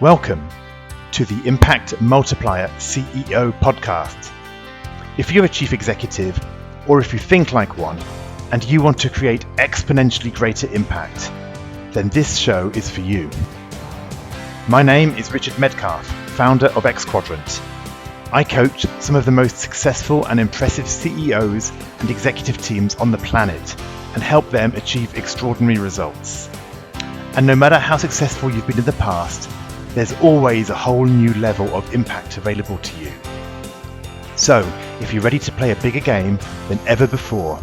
Welcome to the Impact Multiplier CEO podcast. If you're a chief executive, or if you think like one, and you want to create exponentially greater impact, then this show is for you. My name is Richard Medcalf, founder of Xquadrant. I coach some of the most successful and impressive CEOs and executive teams on the planet and help them achieve extraordinary results. And no matter how successful you've been in the past, there's always a whole new level of impact available to you. So, if you're ready to play a bigger game than ever before,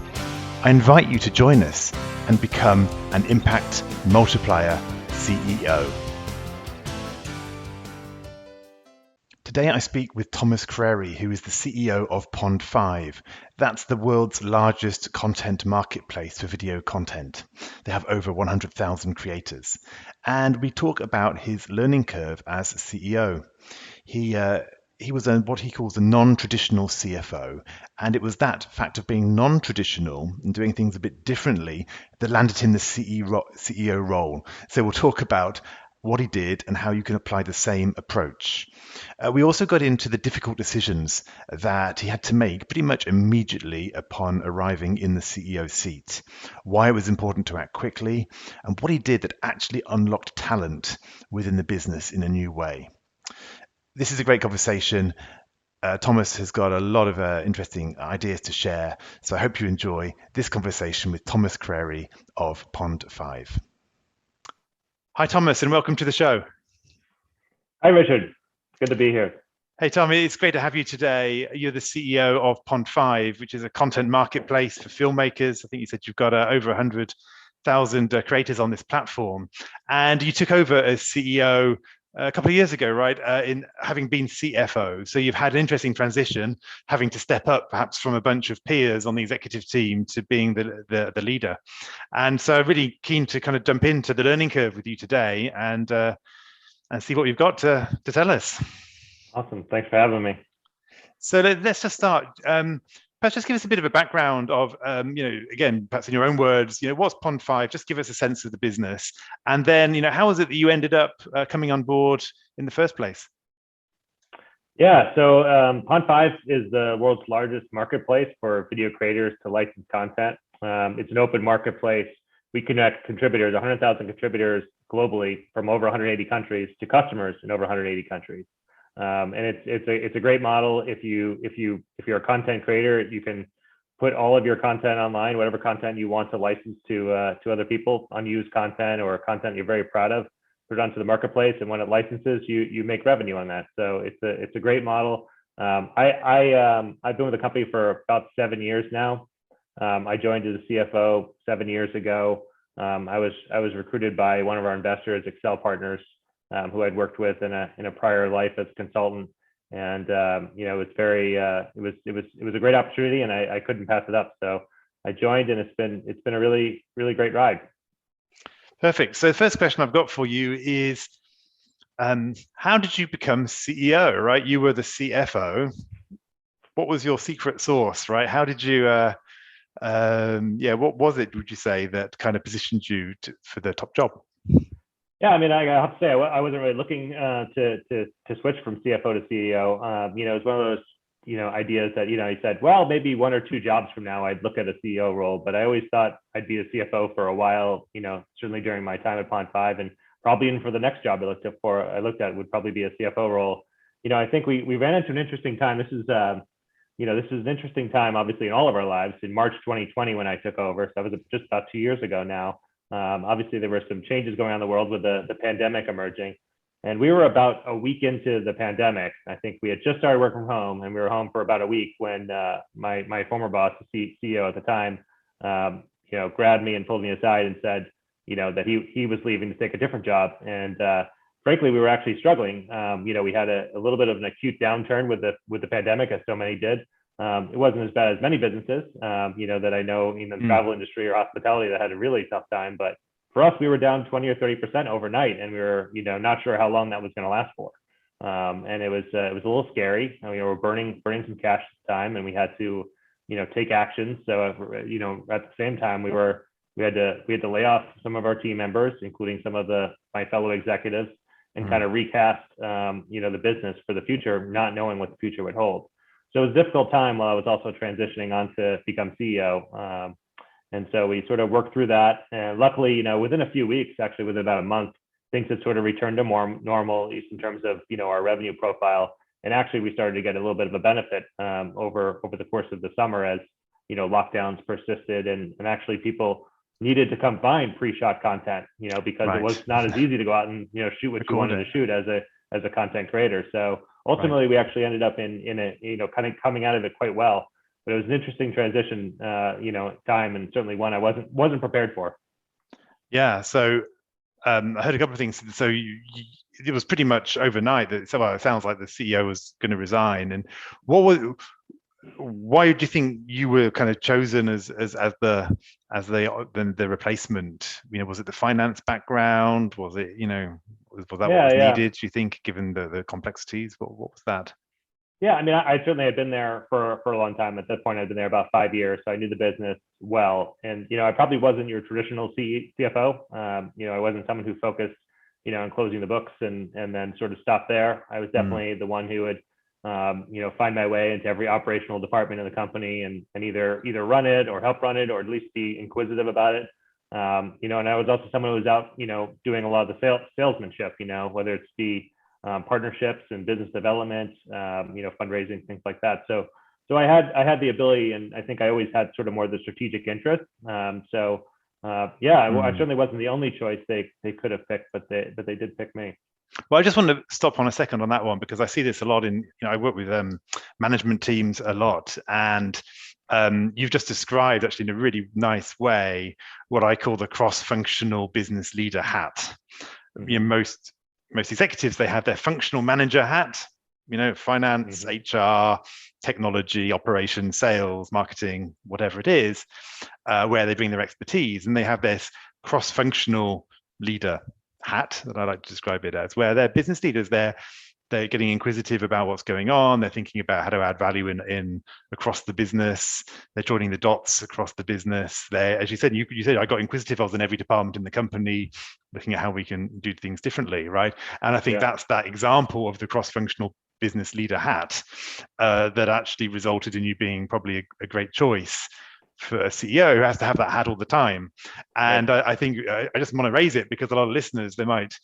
I invite you to join us and become an Impact Multiplier CEO. Today I speak with Thomas Crary, who is the CEO of Pond5. That's the world's largest content marketplace for video content. They have over 100,000 creators. And we talk about his learning curve as CEO. He was what he calls a non-traditional CFO, and it was that fact of being non-traditional and doing things a bit differently that landed him the CEO role. So we'll talk about what he did and how you can apply the same approach. We also got into the difficult decisions that he had to make pretty much immediately upon arriving in the CEO seat, why it was important to act quickly, and what he did that actually unlocked talent within the business in a new way. This is a great conversation. Thomas has got a lot of interesting ideas to share, so I hope you enjoy this conversation with Thomas Crary of Pond5. Hi, Thomas, and welcome to the show. Hi, Richard. Good to be here. Hey, Tommy, it's great to have you today. You're the CEO of Pond5, which is a content marketplace for filmmakers. I think you said you've got over 100,000 creators on this platform. And you took over as CEO a couple of years ago, right, in having been CFO. So you've had an interesting transition, having to step up perhaps from a bunch of peers on the executive team to being the leader. And so really keen to kind of jump into the learning curve with you today and see what you've got to tell us. Awesome. Thanks for having me. So let's just start. Perhaps just give us a bit of a background of, again, perhaps in your own words, what's Pond5? Just give us a sense of the business. And then, how was it that you ended up coming on board in the first place? Yeah, so Pond5 is the world's largest marketplace for video creators to license content. It's an open marketplace. We connect contributors, 100,000 contributors globally from over 180 countries to customers in over 180 countries. And it's a great model. If you're a content creator, you can put all of your content online, whatever content you want to license to other people, unused content or content you're very proud of, put it onto the marketplace, and when it licenses, you make revenue on that. So it's a great model. I've been with the company for about 7 years now. I joined as a CFO 7 years ago. I was recruited by one of our investors, Excel Partners, who I'd worked with in a prior life as a consultant, and it was a great opportunity, and I couldn't pass it up. So I joined, and it's been a really, really great ride. Perfect. So the first question I've got for you is, how did you become CEO? Right, you were the CFO. What was your secret sauce? Right, how did you? What was it? Would you say that kind of positioned you for the top job? Yeah, I mean, I have to say, I wasn't really looking to switch from CFO to CEO. It was one of those, ideas that, he said, well, maybe 1 or 2 jobs from now, I'd look at a CEO role. But I always thought I'd be a CFO for a while, certainly during my time at Pond5, and probably even for the next job I looked at would probably be a CFO role. I think we ran into an interesting time. This is an interesting time, obviously, in all of our lives. In March 2020, when I took over, so that was just about 2 years ago now. Obviously, there were some changes going on in the world with the pandemic emerging. And we were about a week into the pandemic. I think we had just started working from home, and we were home for about a week when my former boss, the CEO at the time, grabbed me and pulled me aside and said, that he was leaving to take a different job. And frankly, we were actually struggling. We had a little bit of an acute downturn with the pandemic, as so many did. It wasn't as bad as many businesses, that I know in the travel industry or hospitality that had a really tough time. But for us, we were down 20 or 30% overnight, and we were, not sure how long that was going to last for. And it was a little scary. We were burning some cash at the time, and we had to, take actions. So, at the same time, we had to lay off some of our team members, including some of my fellow executives. and kind of recast, the business for the future, not knowing what the future would hold. So it was a difficult time while I was also transitioning on to become CEO. And so we sort of worked through that. And luckily, within a few weeks, actually within about a month, things had sort of returned to more normal, at least in terms of, our revenue profile. And actually, we started to get a little bit of a benefit over the course of the summer as, lockdowns persisted and actually people needed to come find pre-shot content, because it was not as easy to go out and, shoot what you wanted to shoot as a content creator. So ultimately, we actually ended up in a, kind of coming out of it quite well. But it was an interesting transition, time, and certainly one I wasn't prepared for. Yeah. So I heard a couple of things. So it was pretty much overnight that it sounds like the CEO was going to resign. And why do you think you were kind of chosen as the replacement? Was it the finance background? Was it was that what was needed? Do you think, given the complexities? What was that? Yeah, I mean, I certainly had been there for a long time. At that point, I'd been there about 5 years, so I knew the business well. And I probably wasn't your traditional CFO. I wasn't someone who focused, on closing the books and then sort of stopped there. I was definitely the one who would, find my way into every operational department in the company and either run it or help run it or at least be inquisitive about it. And I was also someone who was out, doing a lot of the salesmanship, whether it's the partnerships and business development, fundraising, things like that. So I had the ability, and I think I always had sort of more of the strategic interest. I certainly wasn't the only choice they could have picked, but they did pick me. Well, I just want to stop on a second on that one, because I see this a lot in, I work with management teams a lot, and you've just described actually in a really nice way what I call the cross-functional business leader hat. Most executives, they have their functional manager hat, finance, HR, technology, operations, sales, marketing, whatever it is, where they bring their expertise, and they have this cross-functional leader hat that I like to describe it as, where they're business leaders, they're getting inquisitive about what's going on. They're thinking about how to add value in across the business. They're joining the dots across the business. As you said, you said I got inquisitive. I was in every department in the company, looking at how we can do things differently, right? And I think that's that example of the cross-functional business leader hat that actually resulted in you being probably a great choice for a CEO who has to have that hat all the time. And I think I just want to raise it because a lot of listeners, they might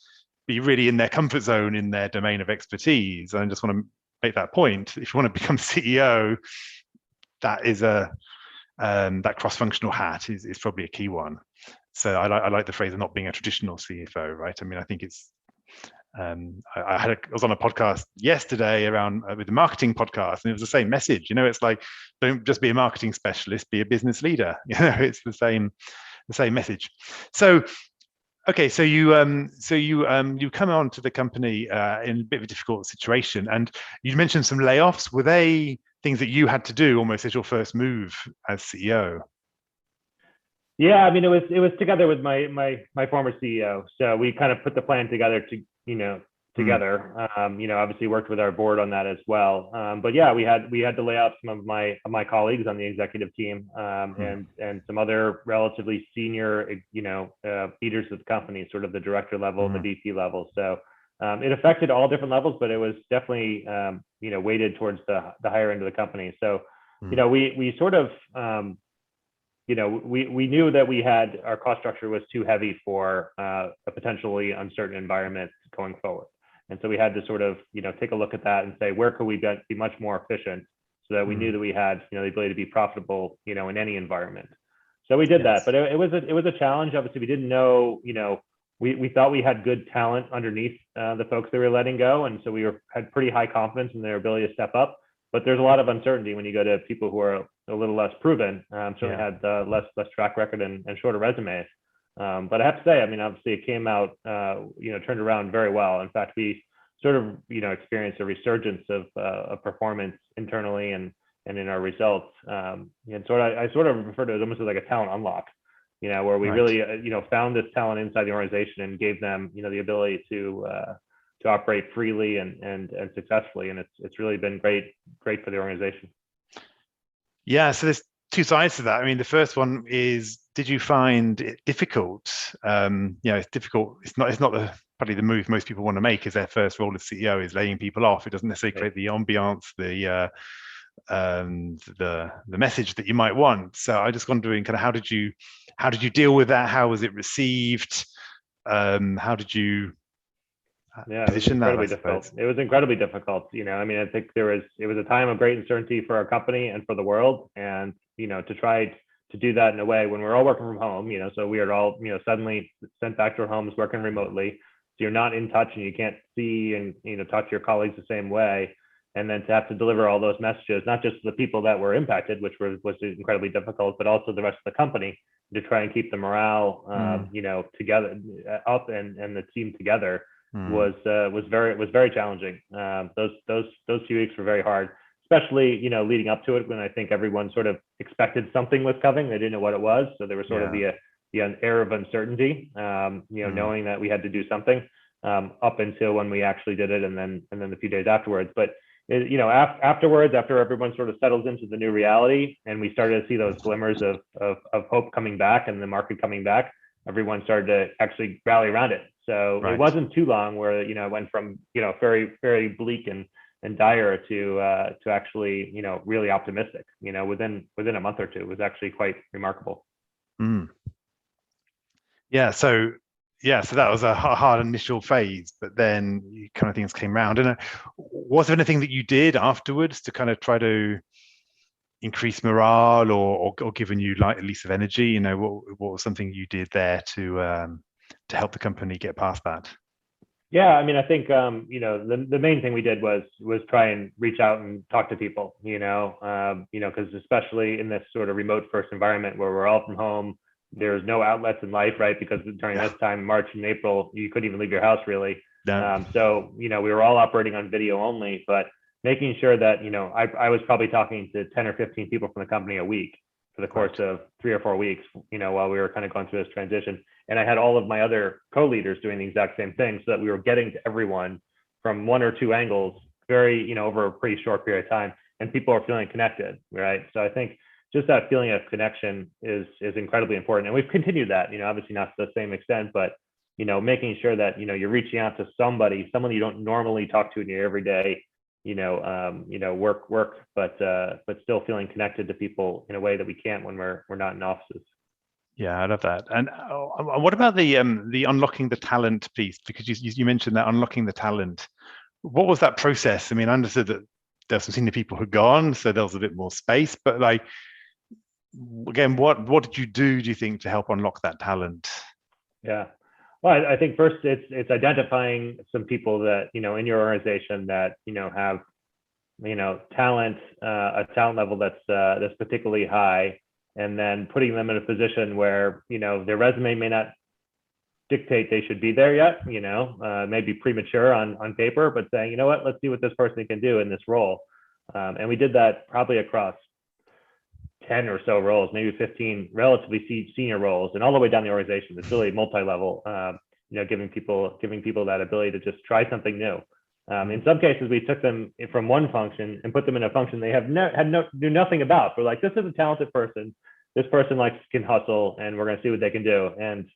be really in their comfort zone in their domain of expertise. And I just want to make that point. If you want to become CEO, that is that cross-functional hat is probably a key one. So I like the phrase of not being a traditional CFO, right? I mean, I think it's I was on a podcast yesterday around with the marketing podcast, and it was the same message. It's like, don't just be a marketing specialist, be a business leader. It's the same message. So okay, so you come on to the company in a bit of a difficult situation, and you mentioned some layoffs. Were they things that you had to do almost as your first move as CEO? Yeah, I mean, it was together with my former CEO. So we kind of put the plan together together. Obviously worked with our board on that as well. But yeah, we had to lay off some of my colleagues on the executive team, and some other relatively senior, leaders of the company, sort of the director level and the VP level. So it affected all different levels, but it was definitely weighted towards the higher end of the company. So we sort of we knew that we had our cost structure was too heavy for a potentially uncertain environment going forward. And so we had to sort of, take a look at that and say, where could we be much more efficient so that we knew that we had, the ability to be profitable, in any environment. So we did that, but it was a challenge. Obviously, we didn't know, we thought we had good talent underneath the folks that we were letting go. And so we had pretty high confidence in their ability to step up. But there's a lot of uncertainty when you go to people who are a little less proven, certainly had less track record and shorter resumes. But I have to say, I mean, obviously it came out, turned around very well. In fact, we sort of, experienced a resurgence of performance internally and in our results. And so I sort of refer to it almost as like a talent unlock, where we really, found this talent inside the organization and gave them, the ability to operate freely and successfully. And it's really been great for the organization. Yeah, so there's two sides to that. I mean, the first one is, did you find it difficult? It's difficult. It's not probably the move most people want to make is their first role as CEO is laying people off. It doesn't necessarily create the ambiance, the message that you might want. So I just wondering, kind of, how did you deal with that? How was it received? How did you position that? It was incredibly difficult. I mean, I think it was a time of great uncertainty for our company and for the world, and to try to do that in a way when we're all working from home, so we are all suddenly sent back to our homes working remotely, so you're not in touch and you can't see and talk to your colleagues the same way, and then to have to deliver all those messages, not just the people that were impacted, which was incredibly difficult, but also the rest of the company, to try and keep the morale together up and the team together was very challenging. Those few weeks were very hard, especially leading up to it, when I think everyone sort of expected something was coming. They didn't know what it was, so there was sort of the air of uncertainty, knowing that we had to do something up until when we actually did it, and then the few days afterwards. But afterwards, after everyone sort of settles into the new reality, and we started to see those glimmers of hope coming back and the market coming back, everyone started to actually rally around it. So It wasn't too long where it went from very, very bleak and dire to actually really optimistic. Within a month or two. It was actually quite remarkable. So that was a hard initial phase, but then kind of things came around. And was there anything that you did afterwards to kind of try to increase morale or give a new light, at least of energy? What was something you did there to help the company get past that? Yeah, I mean, I think the main thing we did was try and reach out and talk to people. Because especially in this sort of remote first environment where we're all from home, there's no outlets in life, right? Because during this time, March and April, you couldn't even leave your house really. So we were all operating on video only, but making sure that I was probably talking to 10 or 15 people from the company a week for the course of 3 or 4 weeks, while we were kind of going through this transition. And I had all of my other co-leaders doing the exact same thing, so that we were getting to everyone from 1 or 2 angles very, over a pretty short period of time, and people are feeling connected, right? So I think just that feeling of connection is incredibly important. And we've continued that, obviously not to the same extent, but, making sure that, you're reaching out to someone you don't normally talk to in your everyday, work, but still feeling connected to people in a way that we can't when we're not in offices. Yeah, I love that. And what about the unlocking the talent piece? Because you mentioned that unlocking the talent. What was that process? I mean, I understood that there's some senior people who'd gone, so there was a bit more space. But again, what did you do you think, to help unlock that talent? Yeah. Well, I think first it's identifying some people that, in your organization that, have, talent, a talent level that's particularly high, and then putting them in a position where, their resume may not dictate they should be there yet, maybe premature on paper, but saying, let's see what this person can do in this role. And we did that probably across 10 or so roles, maybe 15 relatively senior roles, and all the way down the organization. It's really multi-level, giving people that ability to just try something new. In some cases, we took them from one function and put them in a function they knew nothing about. We're like, this is a talented person. This person can hustle, and we're going to see what they can do. And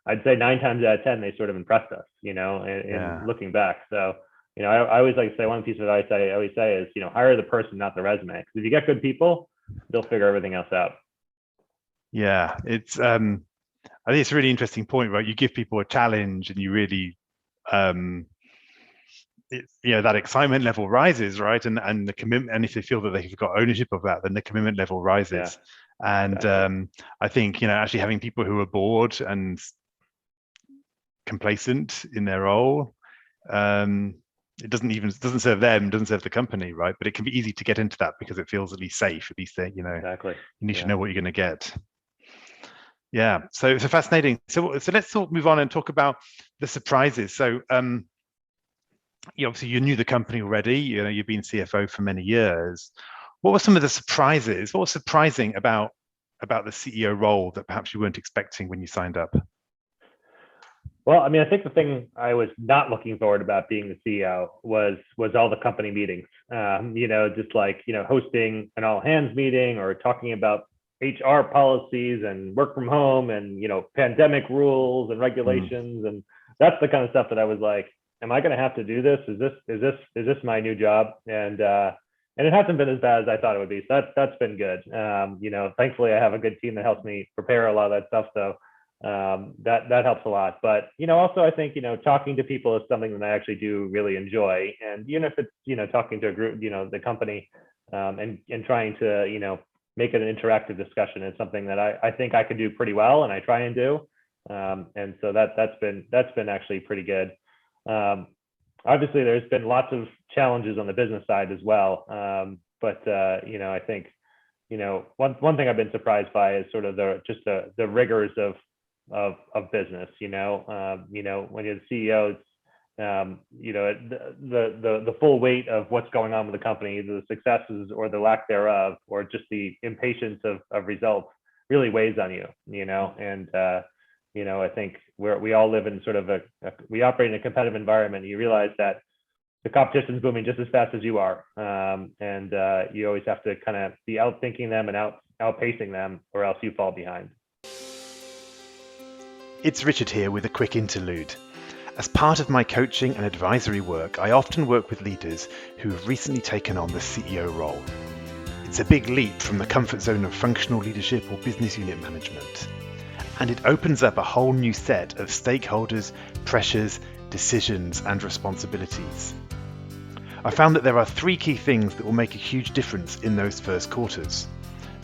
I'd say 9 times out of 10, they sort of impressed us, in looking back. So, I always like to say, one piece of advice I always say is, hire the person, not the resume. Because if you get good people, they'll figure everything else out. Yeah, it's I think it's a really interesting point, right? You give people a challenge, and you really that excitement level rises, right? And the commitment, and if they feel that they've got ownership of that, then the commitment level rises. And exactly. I think actually having people who are bored and complacent in their role, it doesn't serve them, doesn't serve the company, right? But it can be easy to get into that because it feels at least safe. At least exactly. You need to know what you're going to get. Yeah, so it's fascinating. So let's move on and talk about the surprises. So obviously you knew the company already. You've been CFO for many years. What were some of the surprises? What was surprising about the CEO role that perhaps you weren't expecting when you signed up? Well, I mean, I think the thing I was not looking forward about being the CEO was all the company meetings. Just hosting an all hands meeting or talking about HR policies and work from home and pandemic rules and regulations and that's the kind of stuff that I was like, am I going to have to do this? Is this my new job? And it hasn't been as bad as I thought it would be. So that's been good. Thankfully I have a good team that helps me prepare a lot of that stuff. So that helps a lot. But also I think talking to people is something that I actually do really enjoy. And even if it's talking to a group, the company, and trying to make it an interactive discussion is something that I think I could do pretty well, and I try and do. And so that's been actually pretty good. Obviously, there's been lots of challenges on the business side as well. But I think one thing I've been surprised by is sort of the rigors of business. When you're the CEO, the full weight of what's going on with the company, the successes or the lack thereof, or just the impatience of results really weighs on you. And I think we all live in sort of we operate in a competitive environment. And you realize that the competition's moving just as fast as you are, and you always have to kind of be outthinking them and outpacing them, or else you fall behind. It's Richard here with a quick interlude. As part of my coaching and advisory work, I often work with leaders who have recently taken on the CEO role. It's a big leap from the comfort zone of functional leadership or business unit management. And it opens up a whole new set of stakeholders, pressures, decisions, and responsibilities. I found that there are 3 key things that will make a huge difference in those first quarters.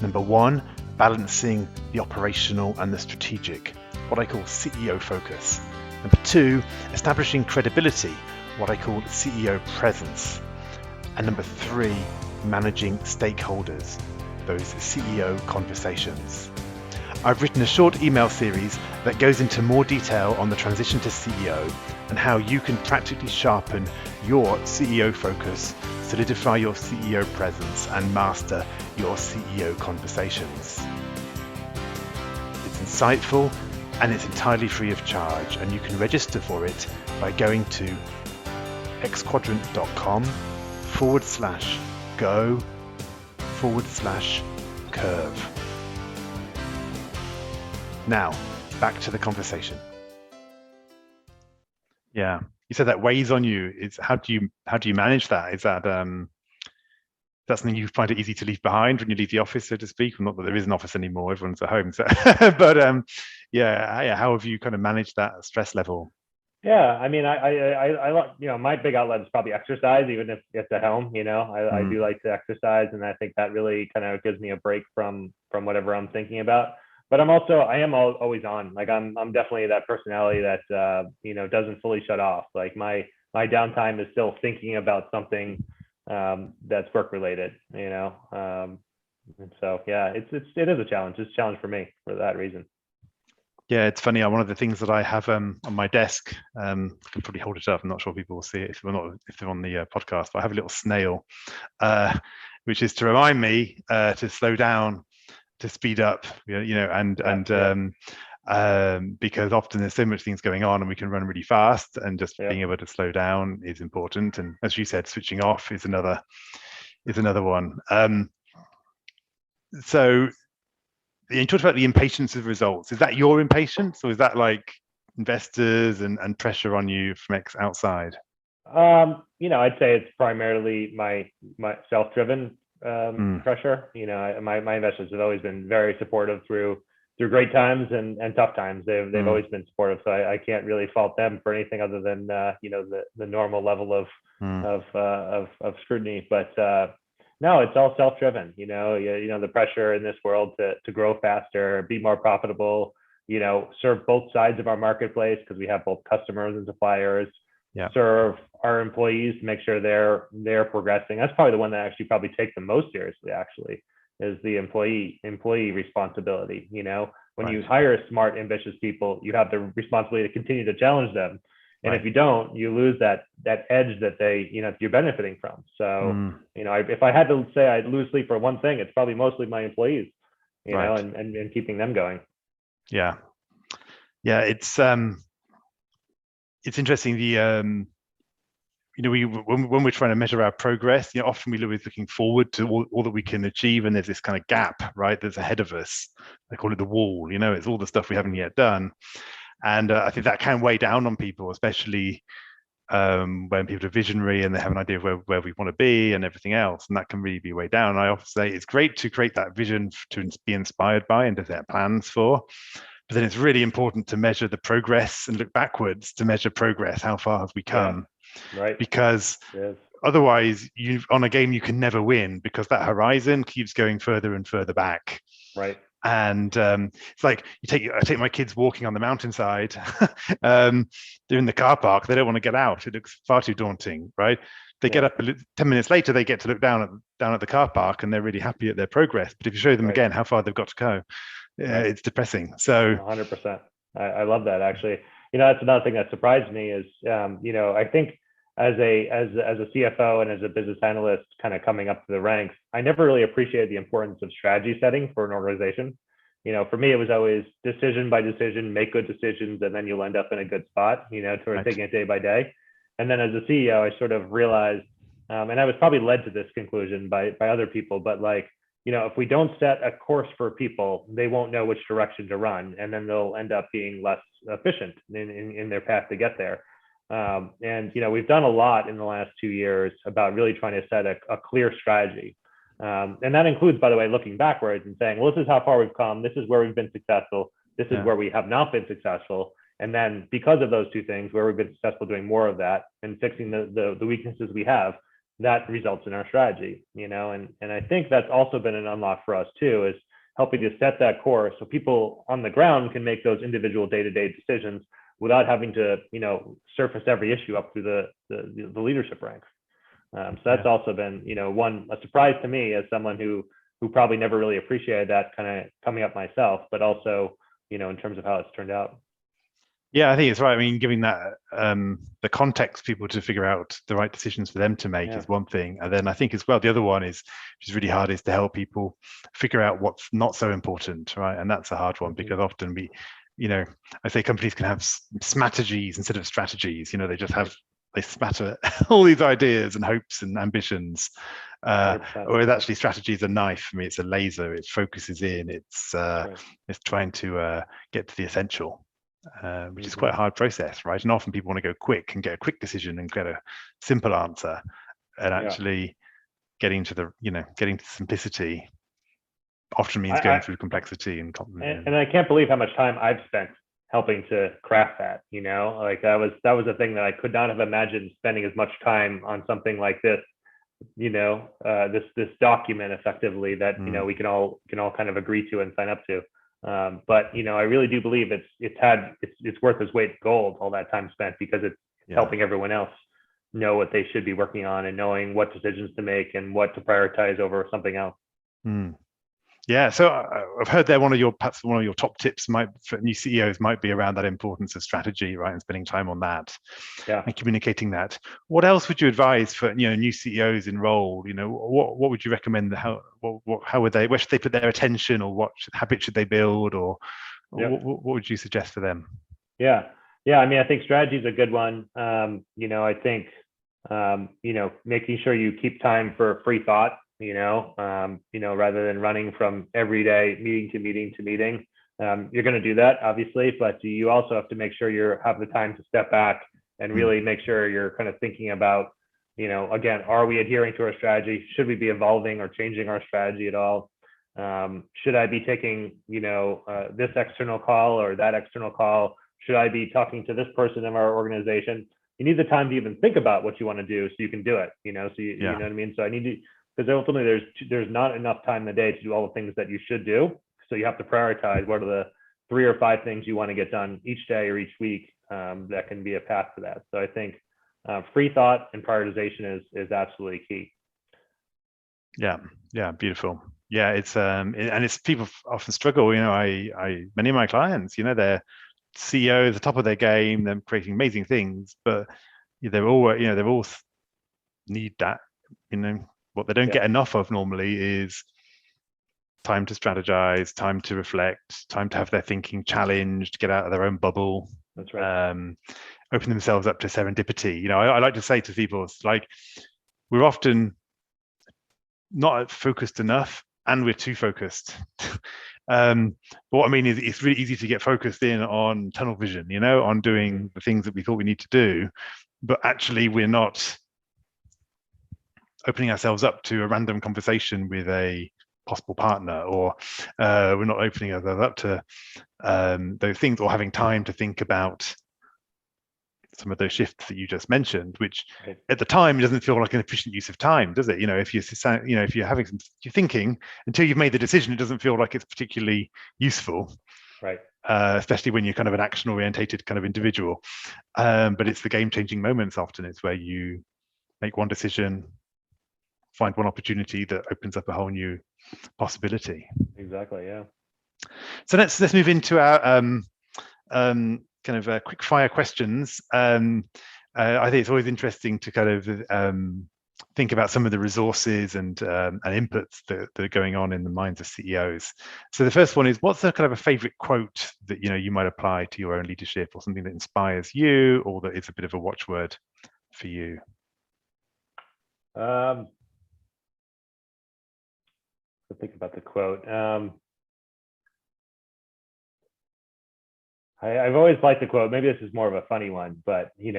Number 1, balancing the operational and the strategic, what I call CEO focus. Number 2, establishing credibility, what I call CEO presence. And number 3, managing stakeholders, those CEO conversations. I've written a short email series that goes into more detail on the transition to CEO and how you can practically sharpen your CEO focus, solidify your CEO presence, and master your CEO conversations. It's insightful and it's entirely free of charge, and you can register for it by going to xquadrant.com/go/curve. Now, back to the conversation. Yeah, you said that weighs on you. How do you manage that? Is that something you find it easy to leave behind when you leave the office, so to speak? Well, not that there is an office anymore; everyone's at home. So, but how have you kind of managed that stress level? Yeah, I mean, I my big outlet is probably exercise, even if it's at home. I do like to exercise, and I think that really kind of gives me a break from whatever I'm thinking about. But I am always on. Like I'm definitely that personality that doesn't fully shut off. Like my downtime is still thinking about something that's work related. And so yeah, it is a challenge. It's a challenge for me for that reason. Yeah, it's funny. One of the things that I have on my desk, I can probably hold it up. I'm not sure people will see it if they're on the podcast, but I have a little snail, which is to remind me to slow down, to speed up, because often there's so much things going on and we can run really fast, and just being able to slow down is important. And as you said, switching off is another one. So you talked about the impatience of results. Is that your impatience, or is that like investors and pressure on you from outside? I'd say it's primarily my self-driven pressure. My investors have always been very supportive through great times and tough times. They've always been supportive, so I can't really fault them for anything other than the normal level of scrutiny. But no, it's all self-driven. The pressure in this world to grow faster, be more profitable, serve both sides of our marketplace, because we have both customers and suppliers. Serve our employees to make sure they're progressing. That's probably the one that actually probably takes the most seriously, actually, is the employee responsibility. When you hire smart, ambitious people, you have the responsibility to continue to challenge them. And if you don't, you lose that edge that you're benefiting from. So, if I had to say I'd lose sleep for one thing, it's probably mostly my employees, and keeping them going. Yeah. It's interesting. When we're trying to measure our progress, often we're always looking forward to all that we can achieve, and there's this kind of gap, right, that's ahead of us. I call it the wall. It's all the stuff we haven't yet done. And I think that can weigh down on people, especially when people are visionary and they have an idea of where we want to be and everything else, and that can really be weighed down. I often say it's great to create that vision to be inspired by and to set plans for, but then it's really important to measure the progress and look backwards to measure progress. How far have we come? Right. Because Yes. otherwise, on a game you can never win, because that horizon keeps going further and further back. Right. And it's like I take my kids walking on the mountainside. They're in the car park. They don't want to get out. It looks far too daunting, right? They get up 10 minutes later. They get to look down at the car park, and they're really happy at their progress. But if you show them again how far they've got to go, it's depressing. So 100%. I love that, actually. That's another thing that surprised me is, I think as a CFO and as a business analyst kind of coming up to the ranks, I never really appreciated the importance of strategy setting for an organization. For me, it was always decision by decision, make good decisions, and then you'll end up in a good spot, sort of taking it day by day. And then as a CEO, I sort of realized, and I was probably led to this conclusion by other people, but if we don't set a course for people, they won't know which direction to run, and then they'll end up being less efficient in their path to get there. And we've done a lot in the last 2 years about really trying to set a clear strategy. And that includes, by the way, looking backwards and saying, well, this is how far we've come. This is where we've been successful. This is where we have not been successful. And then because of those two things, where we've been successful doing more of that and fixing the weaknesses we have, that results in our strategy, and I think that's also been an unlock for us too, is helping to set that course so people on the ground can make those individual day-to-day decisions without having to, surface every issue up through the leadership ranks. So that's also been, a surprise to me as someone who probably never really appreciated that kind of coming up myself, but also, in terms of how it's turned out. Yeah, I think it's right. I mean, giving that the context people to figure out the right decisions for them to make is one thing. And then I think as well, the other one is, which is really hard, is to help people figure out what's not so important, right? And that's a hard one because often I say companies can have smattergies instead of strategies. They smatter all these ideas and hopes and ambitions. Whereas actually strategy is a knife. For me, it's a laser. It focuses in. It's trying to get to the essential. Which is quite a hard process, right? And often people want to go quick and get a quick decision and get a simple answer, and actually getting to simplicity often means going through complexity and I can't believe how much time I've spent helping to craft that. That was a thing that I could not have imagined spending as much time on something like this. This document effectively that we can all kind of agree to and sign up to. But I really do believe it's worth its weight in gold, all that time spent, because it's helping everyone else know what they should be working on and knowing what decisions to make and what to prioritize over something else. Yeah, so I've heard that perhaps one of your top tips for new CEOs might be around that importance of strategy, right, and spending time on that, and communicating that. What else would you advise for new CEOs in role? What would you recommend? Where should they put their attention, or what habits should they build, or what would you suggest for them? Yeah. I mean, I think strategy is a good one. I think making sure you keep time for free thought. Rather than running from every day meeting to meeting to meeting. You're going to do that, obviously, but you also have to make sure you have the time to step back and really make sure you're kind of thinking about, again, are we adhering to our strategy? Should we be evolving or changing our strategy at all? Should I be taking, this external call or that external call? Should I be talking to this person in our organization? You need the time to even think about what you want to do so you can do it, you know what I mean? So I need to, because ultimately there's not enough time in the day to do all the things that you should do. So you have to prioritize what are the 3 or 5 things you want to get done each day or each week that can be a path to that. So I think free thought and prioritization is absolutely key. Yeah, beautiful. Yeah, it's and it's people often struggle. Many of my clients, they're CEOs, the top of their game, they're creating amazing things, but they're all need that. What they don't get enough of normally is time to strategize, time to reflect, time to have their thinking challenged, get out of their own bubble. That's right. Open themselves up to serendipity. I like to say to people, it's like we're often not focused enough and we're too focused. But what I mean is it's really easy to get focused in on tunnel vision, on doing the things that we thought we need to do, but actually we're not opening ourselves up to a random conversation with a possible partner, or we're not opening ourselves up to those things, or having time to think about some of those shifts that you just mentioned, which at the time doesn't feel like an efficient use of time, does it? If you're having you're thinking until you've made the decision, it doesn't feel like it's particularly useful, right? Especially when you're kind of an action-orientated kind of individual. But it's the game-changing moments often. It's where you make one decision, find one opportunity that opens up a whole new possibility. Exactly. Yeah. So let's move into our kind of quick fire questions. I think it's always interesting to kind of think about some of the resources and inputs that are going on in the minds of CEOs. So the first one is, what's a kind of a favorite quote that you might apply to your own leadership, or something that inspires you, or that is a bit of a watchword for you? Think about the quote. I've always liked the quote. Maybe this is more of a funny one, but this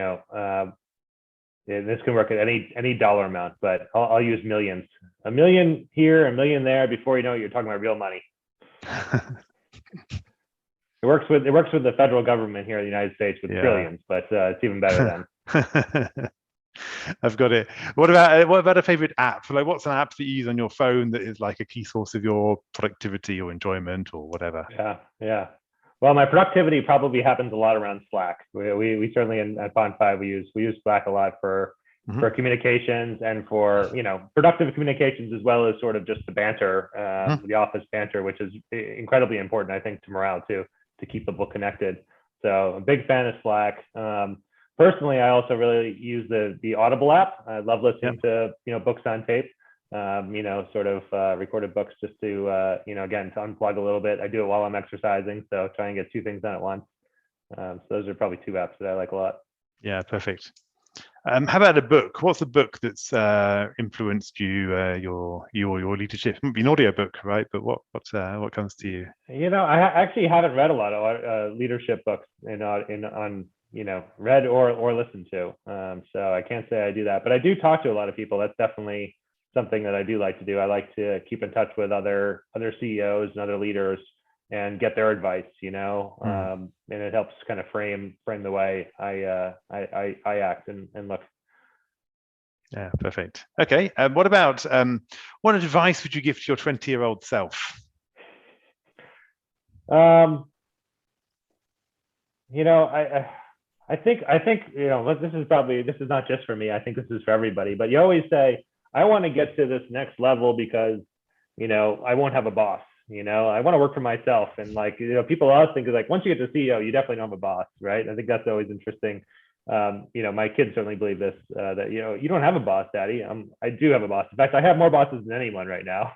can work at any dollar amount. But I'll use millions. A million here, a million there. Before you know it, you're talking about real money. It works with the federal government here in the United States with trillions, but it's even better then. I've got it. What about a favorite app? Like, what's an app that you use on your phone that is like a key source of your productivity or enjoyment or whatever? Yeah. Well, my productivity probably happens a lot around Slack. We certainly at Pond5 we use Slack a lot for communications and for productive communications, as well as sort of just the banter, the office banter, which is incredibly important, I think, to morale too, to keep people connected. So I'm a big fan of Slack. Personally, I also really use the Audible app. I love listening to books on tape. Sort of recorded books, just to again, to unplug a little bit. I do it while I'm exercising, so try and get two things done at once. So those are probably two apps that I like a lot. Yeah, perfect. How about a book? What's the book that's influenced you, your leadership? It might be an audio book, right? But what comes to you? I actually haven't read a lot of leadership books on read or listened to. So I can't say I do that, but I do talk to a lot of people. That's definitely something that I do like to do. I like to keep in touch with other CEOs and other leaders and get their advice, and it helps kind of frame the way I act and look. Yeah, perfect. Okay. What about what advice would you give to your 20-year-old self? I think this is not just for me. I think this is for everybody. But you always say, I want to get to this next level because I won't have a boss. I want to work for myself. And people always think like, once you get to CEO, you definitely don't have a boss, right? I think that's always interesting. My kids certainly believe this, that you don't have a boss, Daddy. I do have a boss. In fact, I have more bosses than anyone right now.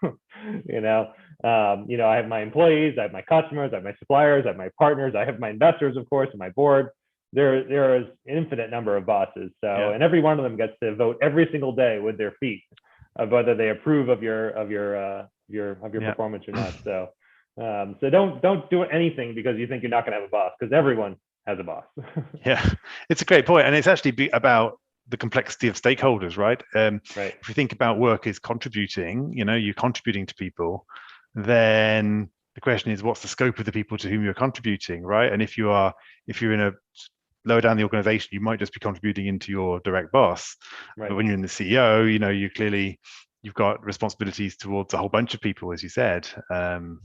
I have my employees, I have my customers, I have my suppliers, I have my partners, I have my investors, of course, and my board. There is an infinite number of bosses. So, and every one of them gets to vote every single day with their feet of whether they approve of your performance or not. So, don't do anything because you think you're not going to have a boss, because everyone has a boss. Yeah, it's a great point, and it's actually about the complexity of stakeholders, right? Right. If you think about work as contributing, you're contributing to people, then the question is, what's the scope of the people to whom you're contributing, right? And if you're in a lower down the organization, you might just be contributing into your direct boss. Right. But when you're in the CEO, you've got responsibilities towards a whole bunch of people, as you said. You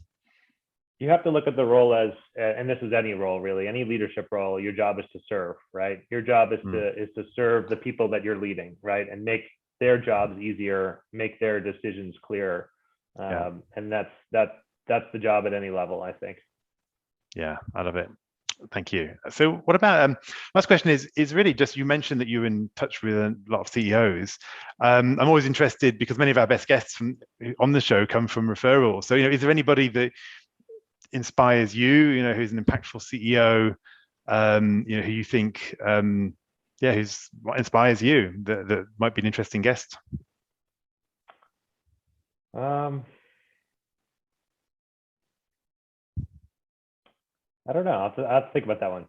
have to look at the role as, and this is any role really, any leadership role, your job is to serve, right? Your job is to serve the people that you're leading, right? And make their jobs easier, make their decisions clearer. And that's the job at any level, I think. Yeah, I love it. Thank you. So what about, last question is really just, you mentioned that you're in touch with a lot of CEOs. I'm always interested, because many of our best guests on the show come from referrals. So, is there anybody that inspires you, who's an impactful CEO, who you think, what inspires you, that might be an interesting guest? I don't know. I'll have to think about that one.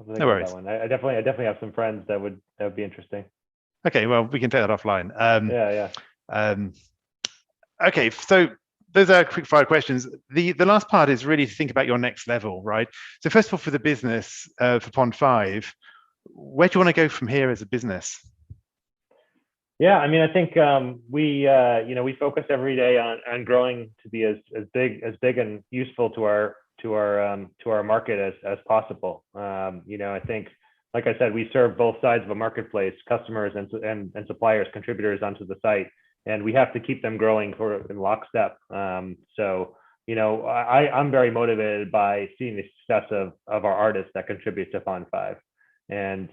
No worries. I definitely have some friends that would be interesting. Okay, well, we can take that offline. Yeah. Okay, so those are quick fire questions. The last part is really to think about your next level, right? So first of all, for the business, for Pond5, where do you want to go from here as a business? Yeah, I mean, I think we focus every day on growing to be as big and useful to our market as possible. I think, like I said, we serve both sides of a marketplace, customers and suppliers, contributors onto the site, and we have to keep them growing in lockstep. I'm very motivated by seeing the success of our artists that contribute to Pond5. And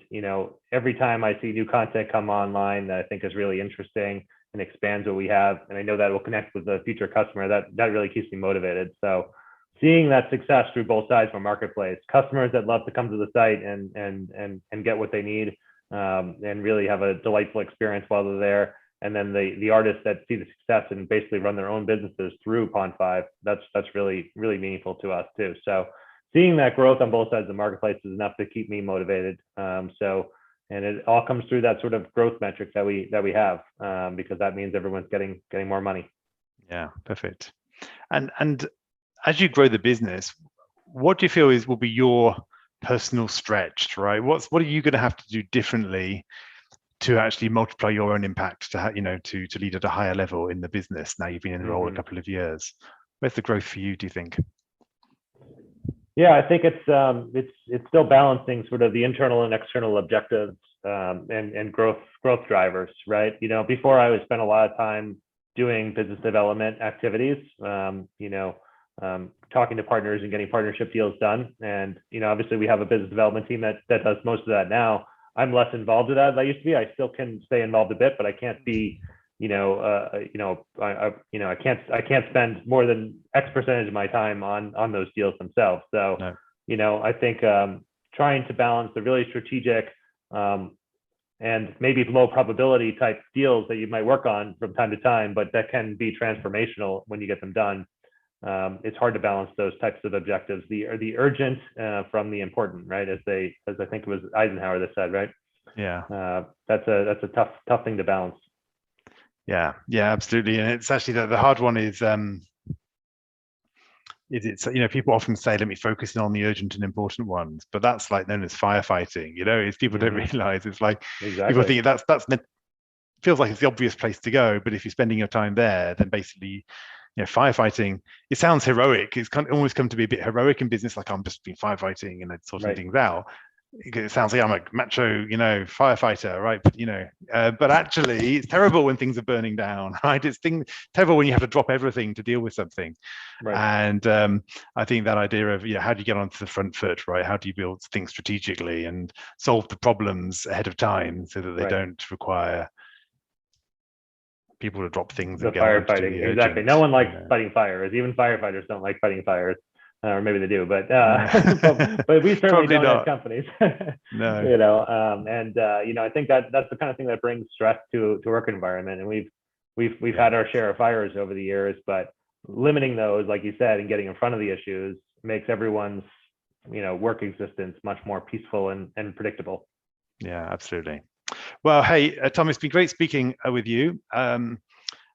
every time I see new content come online that I think is really interesting and expands what we have, and I know that will connect with the future customer, that really keeps me motivated. So seeing that success through both sides of a marketplace, customers that love to come to the site and get what they need, and really have a delightful experience while they're there, and then the artists that see the success and basically run their own businesses through Pond5, that's really meaningful to us too. So seeing that growth on both sides of the marketplace is enough to keep me motivated. And it all comes through that sort of growth metric that we have, because that means everyone's getting more money. Yeah, perfect. And as you grow the business, what do you feel will be your personal stretch, right? What are you going to have to do differently to actually multiply your own impact to lead at a higher level in the business? Now you've been in the role a couple of years. Where's the growth for you, do you think? Yeah, I think it's still balancing sort of the internal and external objectives, and growth drivers, right? Before I would spend a lot of time doing business development activities, talking to partners and getting partnership deals done. And obviously we have a business development team that does most of that now. I'm less involved with that than I used to be. I still can stay involved a bit, but I can't be I can't spend more than X percentage of my time on those deals themselves. So, no. I think trying to balance the really strategic and maybe low probability type deals that you might work on from time to time, but that can be transformational when you get them done. It's hard to balance those types of objectives, the urgent from the important, right? As I think it was Eisenhower that said, right? Yeah. That's a tough thing to balance. Yeah, absolutely. And it's actually the hard one is people often say, let me focus in on the urgent and important ones, but that's like known as firefighting, is people don't realize it's like, people think that's feels like it's the obvious place to go. But if you're spending your time there, then basically, firefighting, it sounds heroic. It's kind of almost come to be a bit heroic in business, like I'm just been firefighting and sorting things out. It sounds like I'm a macho, firefighter, right? But actually, it's terrible when things are burning down, right? It's terrible when you have to drop everything to deal with something. Right. And I think that idea of, how do you get onto the front foot, right? How do you build things strategically and solve the problems ahead of time so that they don't require people to drop things? The firefighting, exactly. No one likes fighting fires. Even firefighters don't like fighting fires. Or maybe they do, but but we certainly don't as companies. No. I think that's the kind of thing that brings stress to work environment. And we've had our share of fires over the years, but limiting those, like you said, and getting in front of the issues makes everyone's work existence much more peaceful and predictable. Yeah, absolutely. Well, hey, Tom, it's been great speaking with you.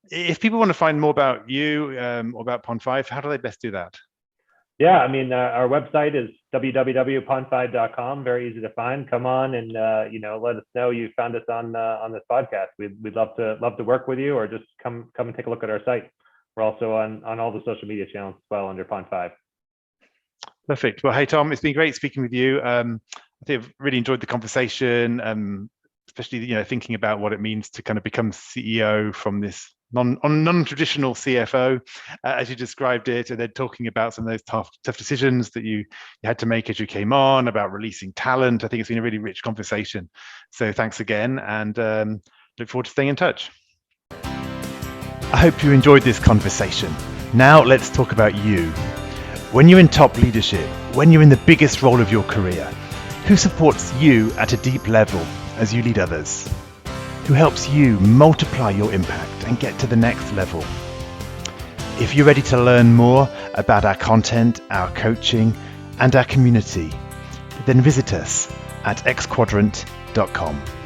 If people want to find more about you or about Pond5, how do they best do that? Yeah, I mean, our website is www.pond5.com. Very easy to find. Come on and let us know you found us on this podcast. We'd love to work with you, or just come and take a look at our site. We're also on all the social media channels as well under Pond5. Perfect. Well, hey Tom, it's been great speaking with you. I think I've really enjoyed the conversation, especially thinking about what it means to kind of become CEO from this non-traditional CFO, as you described it, and then talking about some of those tough decisions that you had to make as you came on, about releasing talent. I think it's been a really rich conversation. So thanks again, and look forward to staying in touch. I hope you enjoyed this conversation. Now let's talk about you. When you're in top leadership, when you're in the biggest role of your career, who supports you at a deep level as you lead others? Who helps you multiply your impact and get to the next level? If you're ready to learn more about our content, our coaching, and our community, then visit us at xquadrant.com.